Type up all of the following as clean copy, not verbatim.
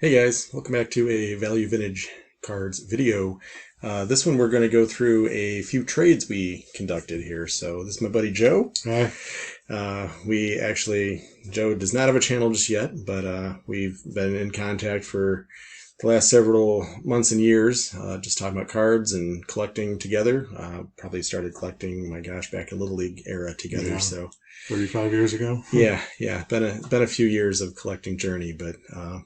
Hey guys, welcome back to a Value Vintage Cards video. This one we're going to go through a few trades we conducted here. So this is my buddy Joe. Hi. Joe does not have a channel just yet, but we've been in contact for the last several months and years, just talking about cards and collecting together. Probably started collecting, my gosh, back in Little League era together. Yeah. So 35 years ago. yeah. Been a few years of collecting journey, but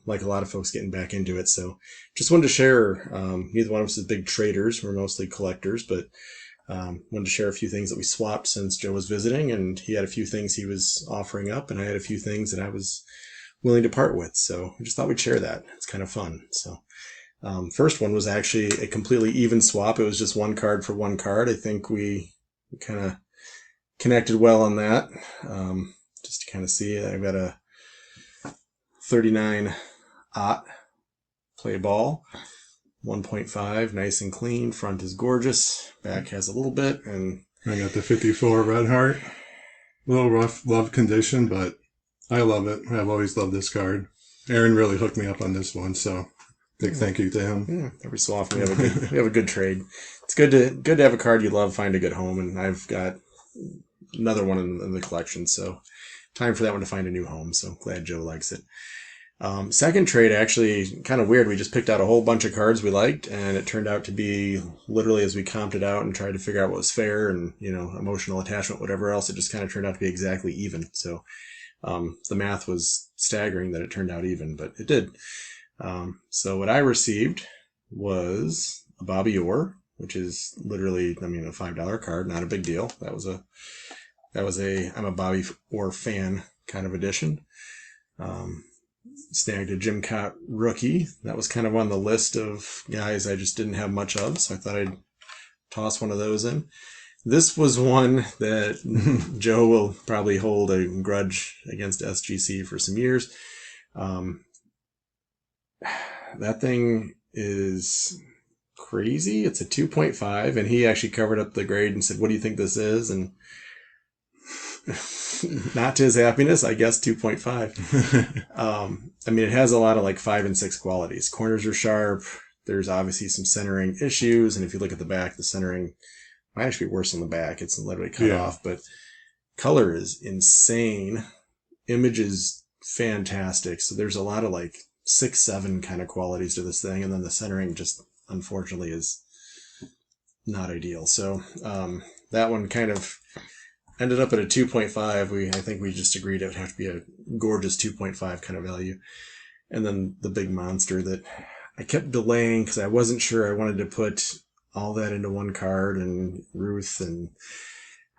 like a lot of folks getting back into it. So just wanted to share. Neither one of us is big traders. We're mostly collectors, but wanted to share a few things that we swapped since Joe was visiting, and he had a few things he was offering up, and I had a few things that I was willing to part with. So I just thought we'd share that. It's kind of fun. So first one was actually a completely even swap. It was just one card for one card. I think we kind of connected well on that. Just to kind of see, I've got a 39 aught play ball, 1.5, nice and clean. Front is gorgeous. Back has a little bit, and I got the 54 Red Heart. A little rough love condition, but I love it. I've always loved this card. Aaron really hooked me up on this one, so big thank you to him. yeah, every so often we have a good trade. It's good to have a card you love, find a good home, and I've got another one in the collection, so time for that one to find a new home. So glad Joe likes it. Second trade, actually kind of weird. We just picked out a whole bunch of cards we liked, and it turned out to be literally, as we comped it out and tried to figure out what was fair and, emotional attachment, whatever else, it just kind of turned out to be exactly even. So the math was staggering that it turned out even, but it did. So what I received was a Bobby Orr, which is literally, a $5 card, not a big deal. That was a I'm a Bobby Orr fan kind of edition. Snagged a Jim Kaat rookie. That was kind of on the list of guys I just didn't have much of, so I thought I'd toss one of those in. This was one that Joe will probably hold a grudge against SGC for some years. That thing is crazy. It's a 2.5, and he actually covered up the grade and said, "What do you think this is?" And not to his happiness, I guess 2.5. It has a lot of like 5 and 6 qualities. Corners are sharp. There's obviously some centering issues, and if you look at the back, the centering might actually be worse on the back. It's literally cut off, but color is insane. Image is fantastic. So there's a lot of like 6, 7 kind of qualities to this thing, and then the centering just unfortunately is not ideal. So that one kind of ended up at a 2.5. I think we just agreed it would have to be a gorgeous 2.5 kind of value. And then the big monster that I kept delaying because I wasn't sure I wanted to put all that into one card, and Ruth, and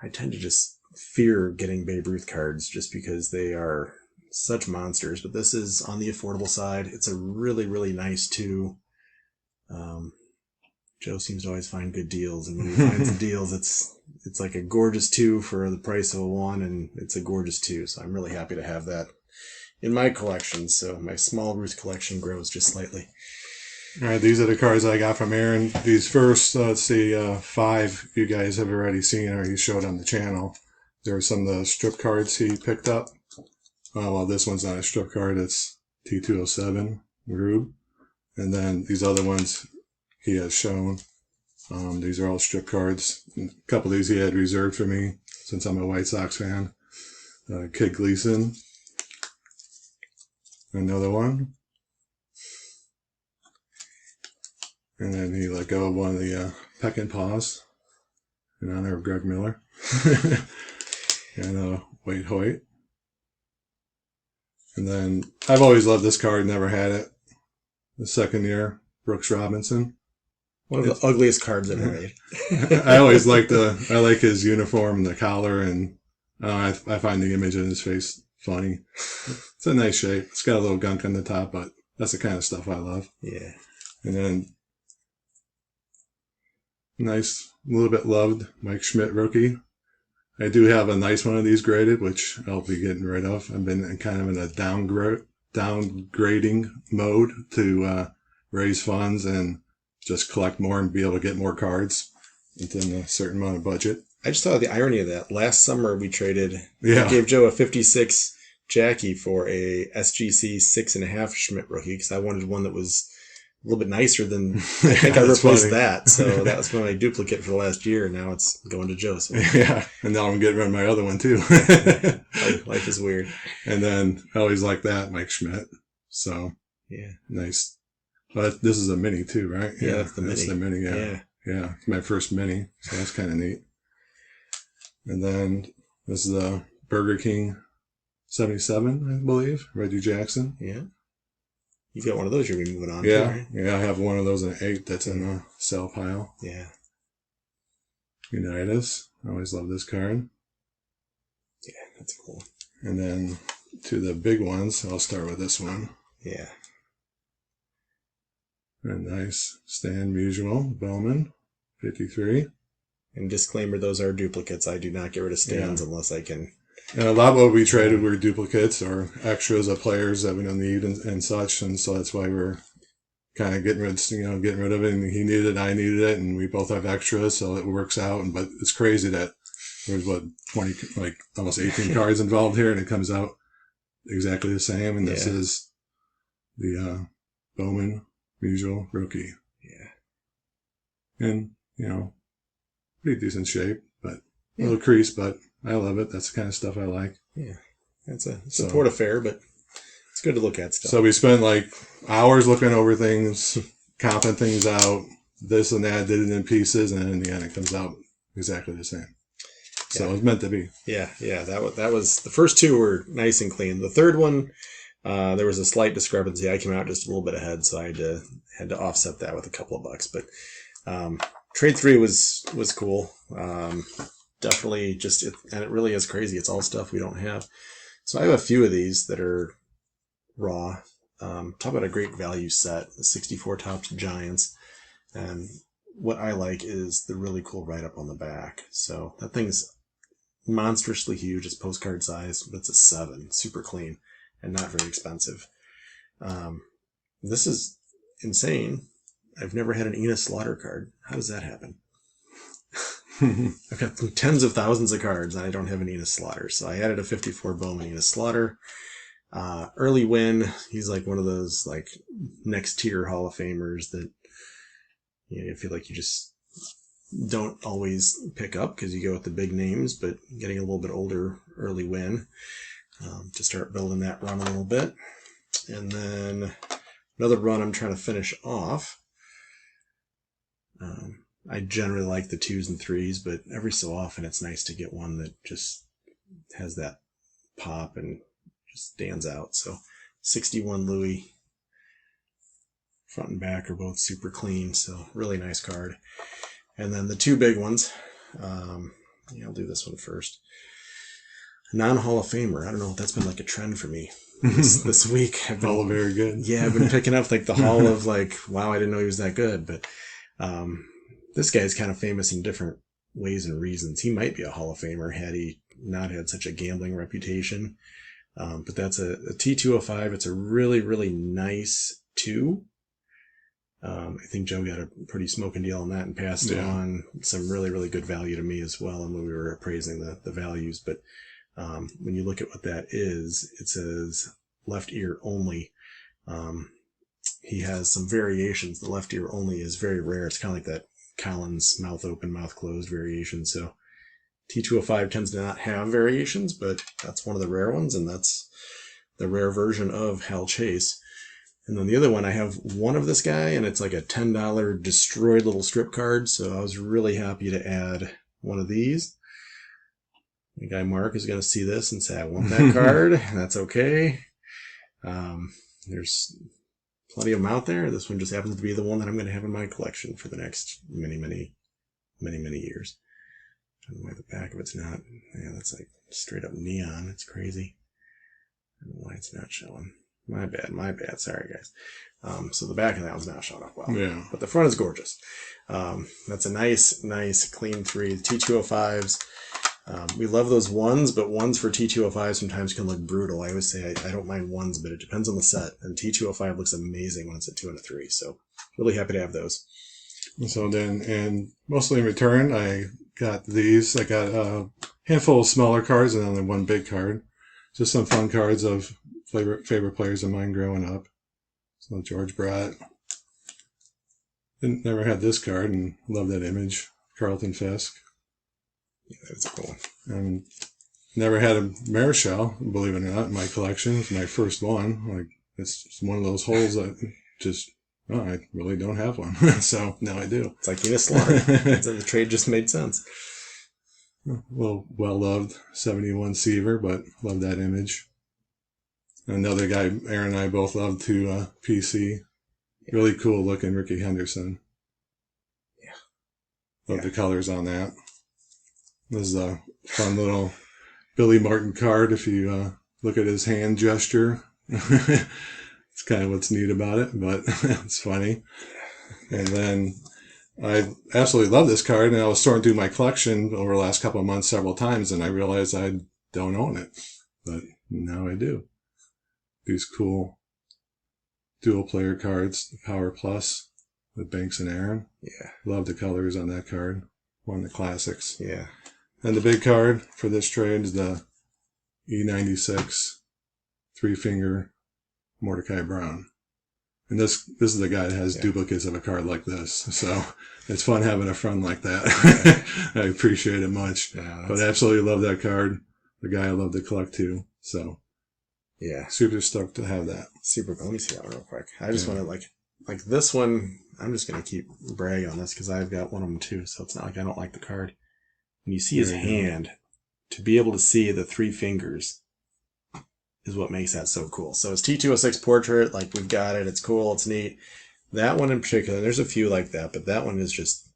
I tend to just fear getting Babe Ruth cards just because they are such monsters. But this is on the affordable side. It's a really, really nice 2. Joe seems to always find good deals, and when he finds the deals, it's like a gorgeous 2 for the price of a 1, and it's a gorgeous 2. So I'm really happy to have that in my collection. So my small Ruth collection grows just slightly. All right, these are the cards I got from Aaron. These first, let's see, 5 you guys have already seen or he showed on the channel. There are some of the strip cards he picked up. Well, this one's not a strip card. It's T207 Rube. And then these other ones he has shown. These are all strip cards. A couple of these he had reserved for me since I'm a White Sox fan. Kid Gleason. Another one. And then he let go of one of the Peck and Paws in honor of Greg Miller. And Wade Hoyt. And then I've always loved this card, never had it. The second year, Brooks Robinson. One of the ugliest cards ever made. I always I like his uniform, the collar, and I find the image in his face funny. It's a nice shape. It's got a little gunk on the top, but that's the kind of stuff I love. Yeah. And then nice, a little bit loved Mike Schmidt rookie. I do have a nice one of these graded, which I'll be getting rid of. I've been kind of in a downgrading mode to raise funds and just collect more and be able to get more cards within a certain amount of budget. I just thought of the irony of that. Last summer we traded. Yeah. I gave Joe a 56 Jackie for a SGC 6.5 Schmidt rookie because I wanted one that was a little bit nicer than I think I That's replaced funny. that. So that was my duplicate for the last year, and now it's going to Joseph. Yeah, and now I'm getting rid of my other one too. Life is weird. And then I always like that, Mike Schmidt. So Yeah. nice. But this is a mini too, right? Yeah, that's the That's mini. the mini, yeah. Yeah. Yeah, it's my first mini, so that's kind of neat. And then this is the Burger King 77, I believe, Reggie Jackson. Yeah. You got one of those you're going to be moving on Yeah, to, right? yeah, I have one of those in 8 that's in the sell pile. Yeah. Unitas, I always love this card. Yeah, that's cool. And then to the big ones, I'll start with this one. Yeah. A nice Stan Musial Bowman, 53. And disclaimer, those are duplicates. I do not get rid of stands Yeah. unless I can. And a lot of what we traded were duplicates or extras of players that we don't need and such, and so that's why we're kind of getting rid of it. And he needed it, I needed it, and we both have extras, so it works out. But it's crazy that there's 20, like almost 18 cards involved here, and it comes out exactly the same. And this is the Bowman Musial rookie. Yeah. And pretty decent shape, but a little crease, but I love it. That's the kind of stuff I like. Yeah. It's a support affair, but it's good to look at stuff. So we spent like hours looking over things, comping things out, this and that, did it in pieces, and then in the end it comes out exactly the same. So it was meant to be. Yeah. That was the first two were nice and clean. The third one, there was a slight discrepancy. I came out just a little bit ahead, so I had to offset that with a couple of bucks. But trade 3 was cool. Definitely and it really is crazy. It's all stuff we don't have. So I have a few of these that are raw. Talk about a great value set, the 64 Topps Giants. And what I like is the really cool write-up on the back. So that thing's monstrously huge. It's postcard size, but it's a 7. Super clean and not very expensive. This is insane. I've never had an Enos Slaughter card. How does that happen? I've got tens of thousands of cards, and I don't have an Enos Slaughter. So I added a 54 Bowman Enos Slaughter. Early win. He's like one of those like next tier Hall of Famers that I feel like you just don't always pick up because you go with the big names, but getting a little bit older, early win to start building that run a little bit. And then another run I'm trying to finish off. I generally like the 2s and 3s, but every so often it's nice to get one that just has that pop and just stands out. So 61 Louis, front and back are both super clean, so really nice card. And then the 2 big ones, I'll do this one first. Non-Hall of Famer. I don't know, that's been like a trend for me this week. All very good. Yeah, I've been picking up like the Hall of like, wow, I didn't know he was that good, but this guy's kind of famous in different ways and reasons. He might be a Hall of Famer had he not had such a gambling reputation. But that's a T205. It's a really, really nice 2. I think Joe got a pretty smoking deal on that and passed on some really, really good value to me as well. And when we were appraising the values, but when you look at what that is, it says left ear only. He has some variations. The left ear only is very rare. It's kind of like that Collins mouth open, mouth closed variation. So T205 tends to not have variations, but that's one of the rare ones, and that's the rare version of Hal Chase. And then the other one, I have one of this guy, and it's like a $10 destroyed little strip card, so I was really happy to add one of these. The guy Mark is going to see this and say, I want that card. That's okay. There's plenty of them out there. This one just happens to be the one that I'm going to have in my collection for the next many, many, many, many years. I don't know why the back of it's not. Yeah, that's like straight up neon. It's crazy. I don't know why it's not showing. My bad. Sorry, guys. So the back of that one's not showing up well. Yeah. But the front is gorgeous. That's a nice, clean 3. The T205s. We love those ones, but ones for T205 sometimes can look brutal. I always say I don't mind ones, but it depends on the set. And T205 looks amazing when it's a 2 and a 3. So really happy to have those. So then, and mostly in return, I got these. I got a handful of smaller cards and then one big card. just some fun cards of favorite players of mine growing up. So George Brett. Never had this card and love that image. Carlton Fisk. Yeah, that's a cool one. And never had a Marichal, believe it or not, in my collection. It's my first one. Like, it's one of those holes that just, oh, I really don't have one. So now I do. It's like Enos Slaughter. The trade just made sense. Well loved 71 Seaver, but love that image. Another guy Aaron and I both love to PC. Really cool looking Ricky Henderson. Yeah. Love the colors on that. This is a fun little Billy Martin card if you look at his hand gesture. It's kind of what's neat about it, but it's funny. And then I absolutely love this card, and I was sorting through my collection over the last couple of months several times, and I realized I don't own it, but now I do. These cool dual player cards, the Power Plus with Banks and Aaron. Yeah. Love the colors on that card. One of the classics. Yeah. And the big card for this trade is the E96 three-finger Mordecai Brown. And this is the guy that has duplicates of a card like this. So it's fun having a friend like that. I appreciate it much. Yeah, but I absolutely love that card. The guy I love to collect too. So yeah, super stoked to have that. Super cool. Let me see that one real quick. I just want to like this one. I'm just going to keep bragging on this because I've got one of them too. So it's not like I don't like the card. When you see his hand, to be able to see the three fingers is what makes that so cool. So it's T206 portrait, like we've got it. It's cool. It's neat. That one in particular, there's a few like that, but that one is just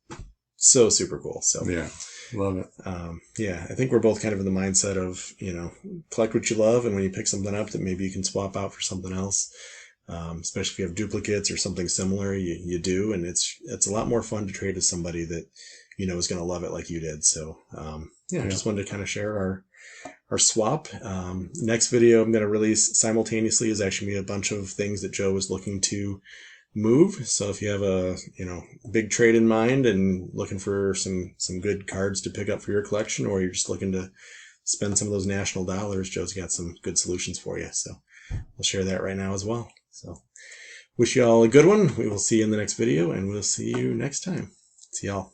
so super cool. So yeah, love it. Yeah, I think we're both kind of in the mindset of, collect what you love, and when you pick something up that maybe you can swap out for something else, especially if you have duplicates or something similar, you do, and it's a lot more fun to trade with somebody that is going to love it like you did. So I just wanted to kind of share our swap. Next video I'm going to release simultaneously is actually a bunch of things that Joe was looking to move. So if you have a big trade in mind and looking for some good cards to pick up for your collection, or you're just looking to spend some of those national dollars, Joe's got some good solutions for you. So I'll share that right now as well. So wish you all a good one. We will see you in the next video, and we'll see you next time. See y'all.